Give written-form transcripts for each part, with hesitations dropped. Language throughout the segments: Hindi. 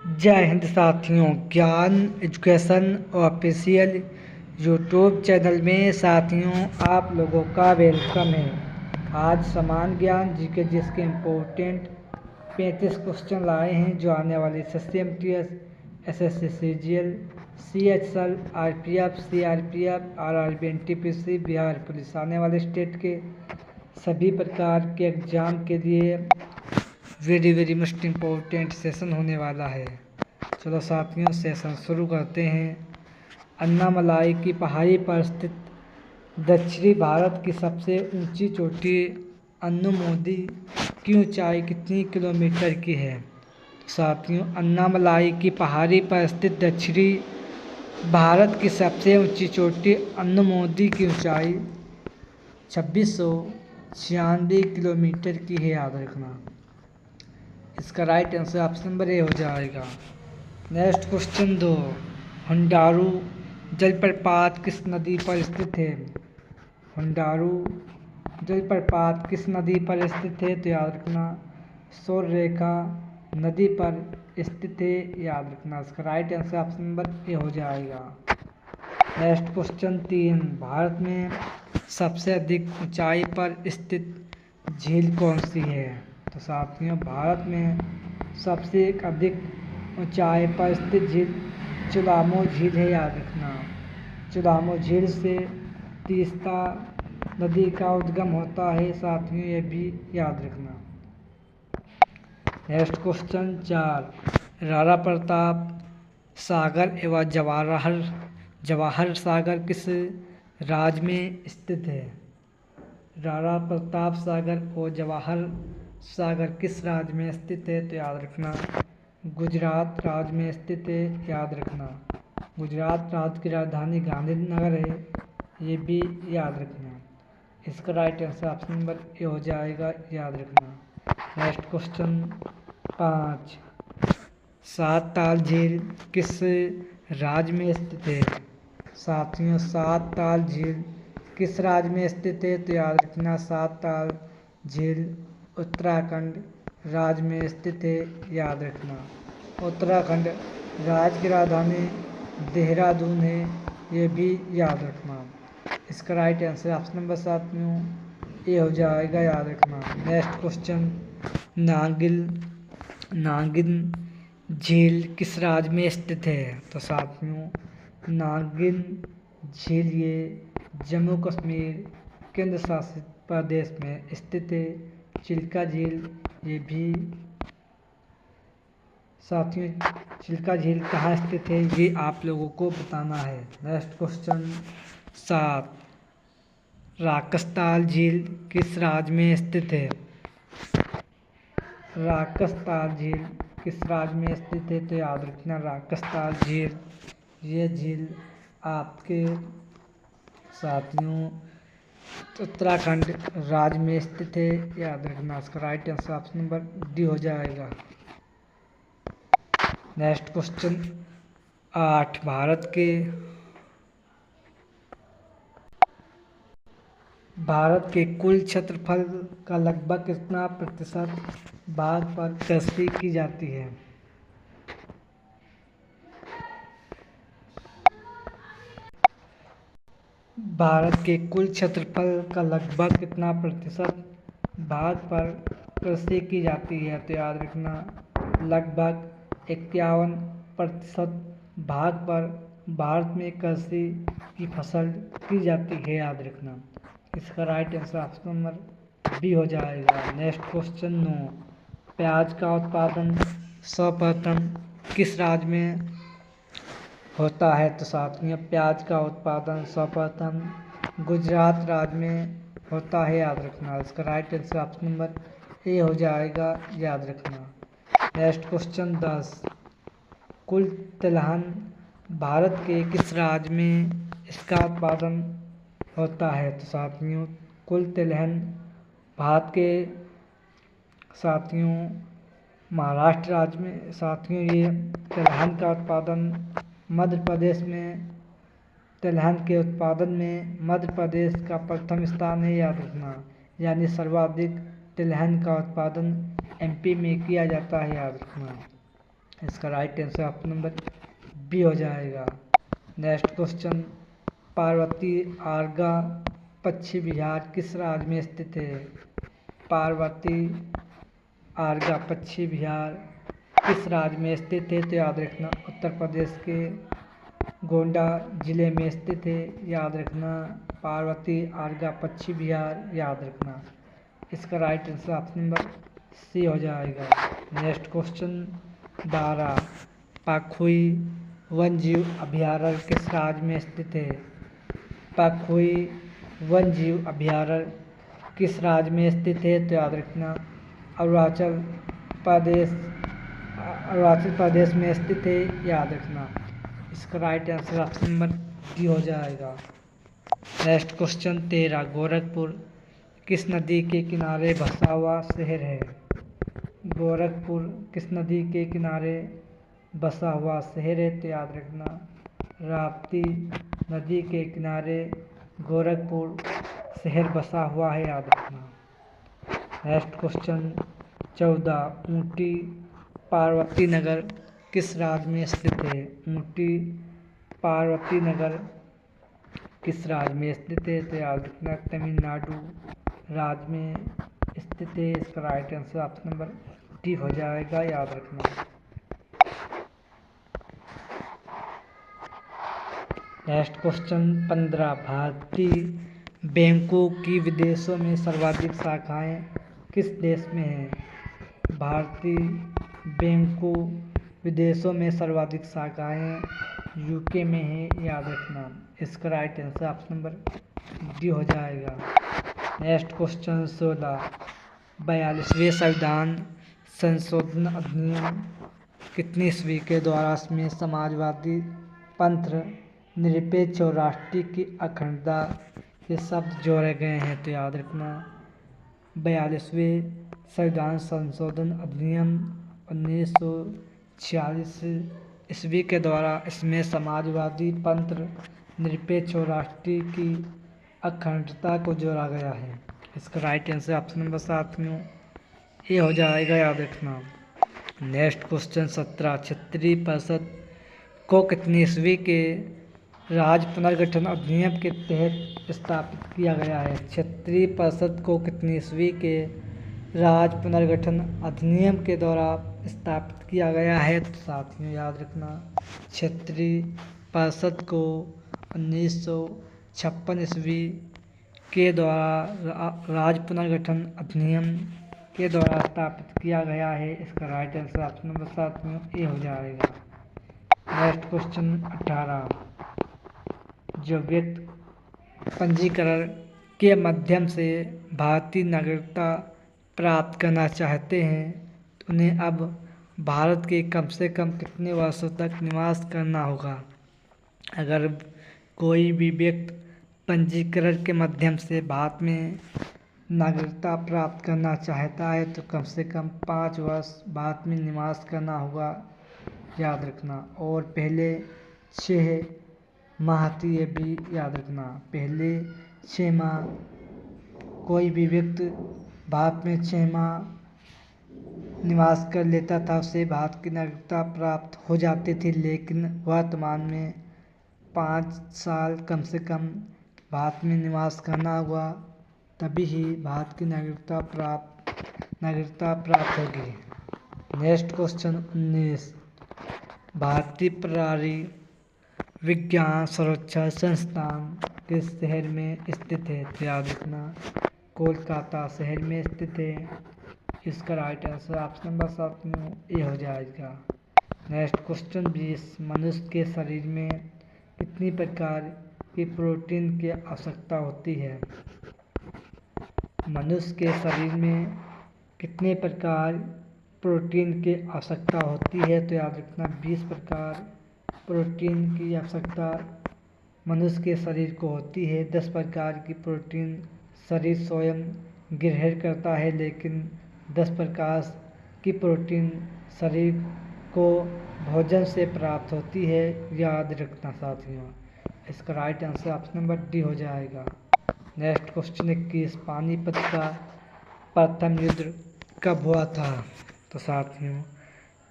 जय हिंद साथियों। ज्ञान एजुकेशन ऑफिशियल यूट्यूब चैनल में साथियों आप लोगों का वेलकम है। आज समान ज्ञान जीके जिसके इम्पोर्टेंट 35 क्वेश्चन लाए हैं जो आने वाली SSC-MTS, SSC CGL, CHL, RPF, CRPF, RRB, NTPC, Bihar police आने वाले स्टेट के सभी प्रकार के एग्जाम के लिए वेरी मोस्ट इम्पोर्टेंट सेशन होने वाला है। चलो साथियों सेशन शुरू करते हैं। अन्नामलाई की पहाड़ी पर स्थित दक्षिणी भारत की सबसे ऊंची चोटी अन्नमोदी की ऊंचाई कितनी किलोमीटर की है? साथियों अन्नामलाई की पहाड़ी पर स्थित दक्षिणी भारत की सबसे ऊंची चोटी अन्नमोदी की ऊंचाई 2696 किलोमीटर की है, याद रखना। इसका right answer option number A हो जाएगा। नेक्स्ट क्वेश्चन 2, हुंडारू जलप्रपात किस नदी पर स्थित है? हुंडारू जलप्रपात किस नदी पर स्थित है? तो याद रखना सूर्यरेखा नदी पर स्थित है, याद रखना। इसका right answer option number A हो जाएगा। नेक्स्ट क्वेश्चन 3, भारत में सबसे अधिक ऊंचाई पर स्थित झील कौन सी है? तो साथियों भारत में सबसे अधिक ऊंचाई पर स्थित झील चुलामो झील है, याद रखना। चुलामो झील से तीस्ता नदी का उद्गम होता है साथियों, ये भी याद रखना। नेक्स्ट क्वेश्चन 4, राणा प्रताप सागर एवं जवाहर सागर किस राज्य में स्थित है? राणा प्रताप सागर और जवाहर सागर किस राज्य में स्थित है? तो याद रखना गुजरात राज्य में स्थित है, याद रखना। गुजरात राज्य की राजधानी गांधीनगर है, ये भी याद रखना। इसका right answer option number A हो जाएगा, याद रखना। नेक्स्ट क्वेश्चन 5, सात ताल झील किस राज्य में स्थित है? साथियों सात ताल झील किस राज्य में स्थित है? तो याद रखना सात ताल झील उत्तराखंड राज्य में स्थित है, याद रखना। उत्तराखंड राज्य की राजधानी देहरादून है, ये भी याद रखना। इसका राइट आंसर ऑप्शन नंबर साथियों ए हो जाएगा, याद रखना। नेक्स्ट क्वेश्चन, नागिन झील किस राज्य में स्थित है? तो साथियों नागिन झील ये जम्मू कश्मीर केंद्र शासित प्रदेश में स्थित है। चिल्का झील ये भी साथियों चिल्का झील कहाँ स्थित है ये आप लोगों को बताना है। नेक्स्ट क्वेश्चन 7, राकसताल झील किस राज्य में स्थित है? राकसताल झील किस राज्य में स्थित है? तो याद रखना राकसताल झील ये झील आपके साथियों उत्तराखंड राज्य में स्थित है, याद रखना। इसका right answer option number D हो जाएगा। नेक्स्ट क्वेश्चन 8, भारत के कुल क्षेत्रफल का लगभग कितना प्रतिशत भाग पर कृषि की जाती है? भारत के कुल क्षेत्रफल का लगभग कितना प्रतिशत भाग पर कृषि की जाती है? तो याद रखना लगभग 51% भाग पर भारत में कृषि की फसल की जाती है, याद रखना। इसका right answer option number B हो जाएगा। नेक्स्ट क्वेश्चन 9, प्याज का उत्पादन सर्वप्रथम किस राज्य में होता है? तो साथियों प्याज का उत्पादन सर्वप्रथम गुजरात राज्य में होता है, याद रखना। इसका right answer option number A हो जाएगा, याद रखना। नेक्स्ट क्वेश्चन 10, कुल तिलहन भारत के किस राज्य में इसका उत्पादन होता है? तो साथियों कुल तिलहन भारत के साथियों महाराष्ट्र राज्य में साथियों ये तिलहन का उत्पादन मध्य प्रदेश में तिलहन के उत्पादन में मध्य प्रदेश का प्रथम स्थान है, याद रखना। यानी सर्वाधिक तिलहन का उत्पादन MP में किया जाता है, याद रखना। इसका right answer option number B हो जाएगा। नेक्स्ट क्वेश्चन, पार्वती आर्गा पश्चिम बिहार किस राज्य में स्थित है? पार्वती आर्गा पश्चिम बिहार किस राज्य में स्थित है? तो याद रखना उत्तर प्रदेश के गोंडा जिले में स्थित है। याद रखना पार्वती आर्गा पश्चिम बिहार, याद रखना। इसका right answer option number C हो जाएगा। नेक्स्ट क्वेश्चन, दारा पाखुई वन जीव अभयारण्य किस राज्य में स्थित है? पाखुई वन जीव अभयारण्य किस राज्य में स्थित है? तो याद रखना अरुणाचल प्रदेश में स्थित है, याद रखना। इसका right answer option number D हो जाएगा। नेक्स्ट क्वेश्चन 13, गोरखपुर किस नदी के किनारे बसा हुआ शहर है? गोरखपुर किस नदी के किनारे बसा हुआ शहर है? तो याद रखना राप्ती नदी के किनारे गोरखपुर शहर बसा हुआ है, याद रखना। नेक्स्ट क्वेश्चन 14, ऊटी पार्वती नगर किस राज्य में स्थित है? ऊटी पार्वती नगर किस राज्य में स्थित है? तो याद रखना तमिलनाडु राज्य में स्थित है। इसका right answer option number D हो जाएगा, याद रखना। नेक्स्ट क्वेश्चन 15, भारतीय बैंकों की विदेशों में सर्वाधिक शाखाएं किस देश में हैं? भारतीय बैंकों विदेशों में सर्वाधिक शाखाएं यूके में हैं, याद रखना। इसका right answer option number D हो जाएगा। नेक्स्ट क्वेश्चन 16, 42वें संविधान संशोधन अधिनियम कितनी ईस्वी के द्वारा में समाजवादी पंथ निरपेक्ष और राष्ट्रीय की अखंडता के शब्द जोड़े गए हैं? तो याद रखना 42वें संविधान संशोधन अधिनियम 1946 ईस्वी के द्वारा इसमें समाजवादी पंथ निरपेक्ष और राष्ट्रीय की अखंडता को जोड़ा गया है। इसका राइट आंसर ऑप्शन नंबर 7 में ए हो जाएगा, याद रखना। नेक्स्ट क्वेश्चन 17, क्षेत्रीय परिषद को कितनी ईस्वी के राज्य पुनर्गठन अधिनियम के तहत स्थापित किया गया है? क्षेत्रीय परिषद को कितनी ईस्वी के राज्य पुनर्गठन अधिनियम के द्वारा स्थापित किया गया है? तो साथियों याद रखना क्षेत्रीय परिषद को 1956 ईस्वी के द्वारा राज्य पुनर्गठन अधिनियम के द्वारा स्थापित किया गया है। इसका राइट आंसर ऑप्शन नंबर 7 में ए हो जाएगा। नेक्स्ट क्वेश्चन 18, जो व्यक्ति पंजीकरण के माध्यम से भारतीय नागरिकता प्राप्त करना चाहते हैं तो उन्हें अब भारत के कम से कम कितने वर्षों तक निवास करना होगा? अगर कोई भी व्यक्ति पंजीकरण के माध्यम से भारत में नागरिकता प्राप्त करना चाहता है तो कम से कम 5 वर्ष भारत में निवास करना होगा, याद रखना। और पहले 6 माह की ये भी याद रखना, पहले 6 माह कोई भी व्यक्ति भारत में 6 माह निवास कर लेता था उसे भारत की नागरिकता प्राप्त हो जाती थी। लेकिन वर्तमान में 5 साल कम से कम भारत में निवास करना होगा, तभी ही भारत की नागरिकता प्राप्त होगी। नेक्स्ट क्वेश्चन 19, भारतीय प्रणाली विज्ञान सुरक्षा संस्थान किस शहर में स्थित है? तो याद रखना कोलकाता शहर में स्थित है। इसका राइट आंसर ऑप्शन नंबर 7 में ए हो जाएगा। नेक्स्ट क्वेश्चन 20, मनुष्य के शरीर में कितनी प्रकार की प्रोटीन की आवश्यकता होती है? मनुष्य के शरीर में कितने प्रकार प्रोटीन की आवश्यकता होती है? तो याद रखना 20 प्रकार प्रोटीन की आवश्यकता मनुष्य के शरीर को होती है। 10 प्रकार की प्रोटीन शरीर स्वयं ग्रहण करता है, लेकिन 10 प्रकार की प्रोटीन शरीर को भोजन से प्राप्त होती है, याद रखना साथियों। इसका right answer option number D हो जाएगा। नेक्स्ट क्वेश्चन 21, पानीपत का प्रथम युद्ध कब हुआ था? तो साथियों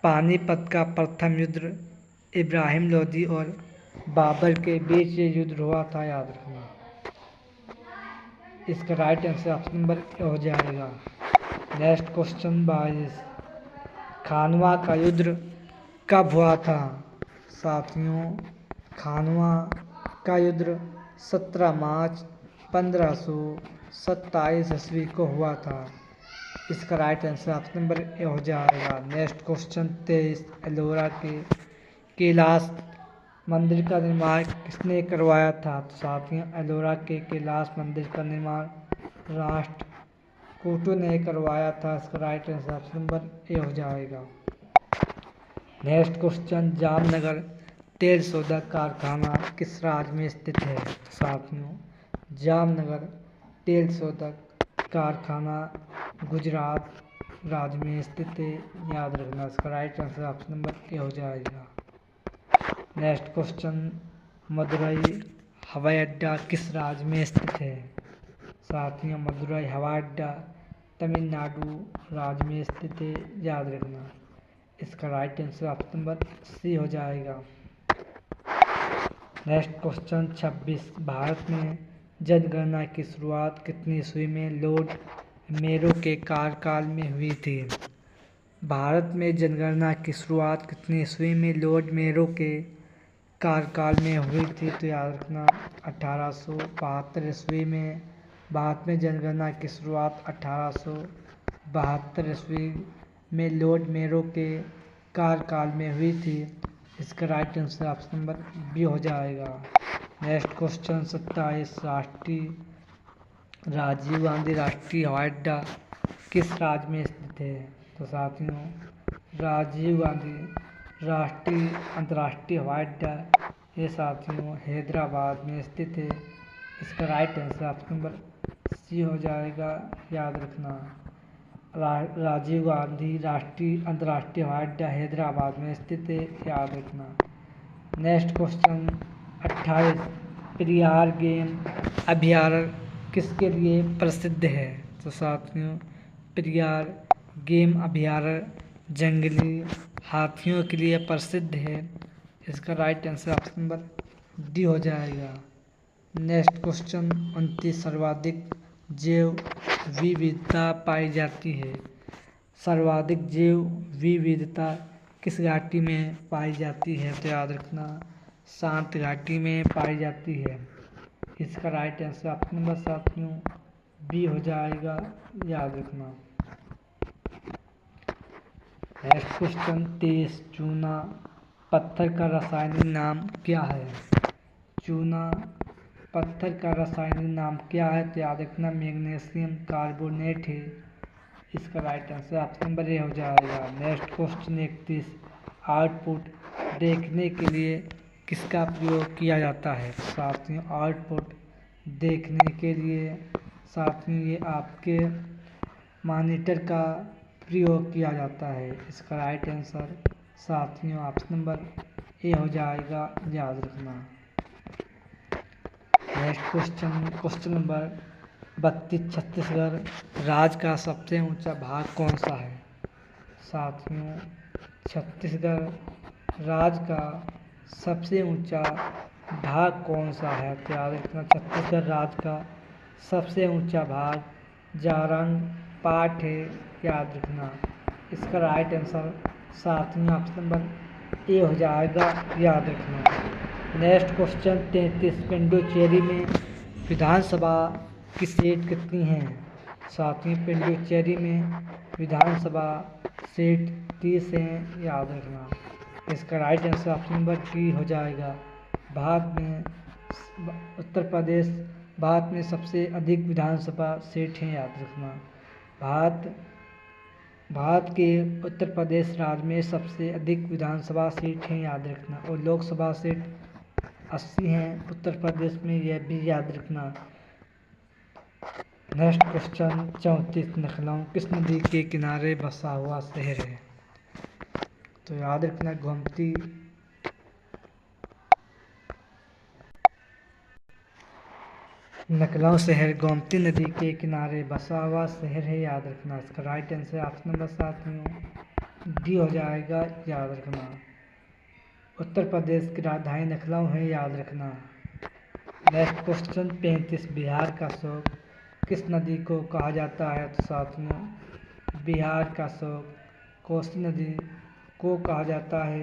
पानीपत का प्रथम युद्ध इब्राहिम लोदी और बाबर के बीच ये युद्ध हुआ था, याद रखना। इसका right answer option number A हो जाएगा। नेक्स्ट क्वेश्चन 22, खानवा का युद्ध कब हुआ था? साथियों, खानवा का युद्ध 17 मार्च 1527 ईस्वी को हुआ था। इसका right answer option number A हो जाएगा। नेक्स्ट क्वेश्चन 23, एलोरा के कैलाश मंदिर का निर्माण किसने करवाया था? तो साथियों, एलोरा के कैलाश मंदिर का निर्माण राष्ट्रकूटों ने करवाया था। इसका right answer option number A हो जाएगा। नेक्स्ट क्वेश्चन, जामनगर तेल शोधक कारखाना किस राज्य में स्थित है? तो साथियों, जामनगर तेल शोधक कारखाना गुजरात राज्य में स्थित है, याद रखना। इसका right answer option number A हो जाएगा। नेक्स्ट क्वेश्चन, मदुरई हवाई अड्डा किस राज्य में स्थित है? साथियों, मदुरई हवाई अड्डा तमिलनाडु राज्य में स्थित है, याद रखना। इसका right answer option number C हो जाएगा। नेक्स्ट क्वेश्चन 26, भारत में जनगणना की शुरुआत कितनी ईस्वी में लॉर्ड मेयो के कार्यकाल में हुई थी? भारत में जनगणना की शुरुआत कितनी ईस्वी में लॉर्ड मेयो के कार्यकाल में हुई थी? तो याद रखना 1872 ईस्वी में भारत में जनगणना की शुरुआत 1872 ईस्वी में लॉर्ड मेयो के कार्यकाल में हुई थी। इसका right answer option number B हो जाएगा। नेक्स्ट क्वेश्चन 27, राजीव गांधी राष्ट्रीय हवाई अड्डा किस राज्य में स्थित है? तो साथियों, राजीव गांधी राष्ट्रीय अंतर्राष्ट्रीय हवाई अड्डा ये साथियों हैदराबाद में स्थित है। इसका right answer option number C हो जाएगा, याद रखना। राजीव गांधी राष्ट्रीय अंतर्राष्ट्रीय हवाई अड्डा हैदराबाद में स्थित है, याद रखना। नेक्स्ट क्वेश्चन 28, पेरियार गेम अभयारण्य किसके लिए प्रसिद्ध है? तो साथियों, पेरियार गेम अभयारण्य जंगली हाथियों के लिए प्रसिद्ध है। इसका right answer option number D हो जाएगा। नेक्स्ट क्वेश्चन 29, सर्वाधिक जैव विविधता पाई जाती है? सर्वाधिक जैव विविधता किस घाटी में पाई जाती है? तो याद रखना शांत घाटी में पाई जाती है। इसका राइट आंसर ऑप्शन नंबर साथियों बी हो जाएगा, याद रखना। नेक्स्ट क्वेश्चन 23, चूना पत्थर का रासायनिक नाम क्या है? चूना पत्थर का रासायनिक नाम क्या है? तो याद रखना मैग्नीशियम कार्बोनेट है। इसका right answer option number A हो जाएगा। नेक्स्ट क्वेश्चन 31, आउटपुट देखने के लिए किसका प्रयोग किया जाता है? साथियों, आउटपुट देखने के लिए साथियों ये आपके मॉनिटर का प्रयोग किया जाता है। इसका राइट आंसर साथियों ऑप्शन नंबर ए हो जाएगा, याद रखना। नेक्स्ट क्वेश्चन नंबर 32, छत्तीसगढ़ राज्य का सबसे ऊंचा भाग कौन सा है? साथियों, छत्तीसगढ़ राज्य का सबसे ऊंचा भाग कौन सा है? तो याद रखना छत्तीसगढ़ राज्य का सबसे ऊंचा भाग जारंग पाट है, याद रखना। इसका राइट आंसर साथियों ऑप्शन नंबर ए हो जाएगा, याद रखना। नेक्स्ट क्वेश्चन 33, पुडुचेरी में विधानसभा की सीट कितनी हैं? साथियों, पुडुचेरी में विधानसभा सीट 30 हैं, याद रखना। इसका right answer option number D हो जाएगा। भारत में उत्तर प्रदेश भारत में सबसे अधिक विधानसभा सीट हैं, याद रखना। भारत के उत्तर प्रदेश राज्य में सबसे अधिक विधानसभा सीट हैं, याद रखना। और लोकसभा सीट 80 हैं उत्तर प्रदेश में, यह भी याद रखना। नेक्स्ट क्वेश्चन 34, लखनऊ किस नदी के किनारे बसा हुआ शहर है? तो याद रखना गोमती लखनऊ शहर गोमती नदी के किनारे बसा हुआ शहर है, याद रखना। इसका राइट आंसर ऑप्शन नंबर साथियों डी हो जाएगा याद रखना। उत्तर प्रदेश की राजधानी लखनऊ है, याद रखना। नेक्स्ट क्वेश्चन 35, बिहार का शोक किस नदी को कहा जाता है? तो साथियों बिहार का शोक कोसी नदी को कहा जाता है।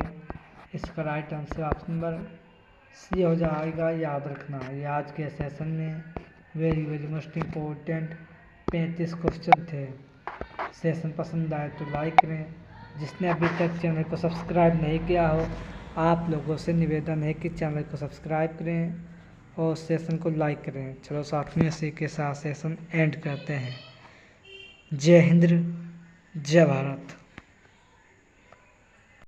इसका right answer option number C हो जाएगा, याद रखना। ये आज के सेशन में very very most important 35 question थे। सेशन पसंद आए तो लाइक करें। जिसने अभी तक चैनल को सब्सक्राइब नहीं किया हो, आप लोगों से निवेदन है कि चैनल को सब्सक्राइब करें और सेशन को लाइक करें। चलो साथ में इसी के साथ सेशन एंड करते हैं। जय हिंद, जय भारत।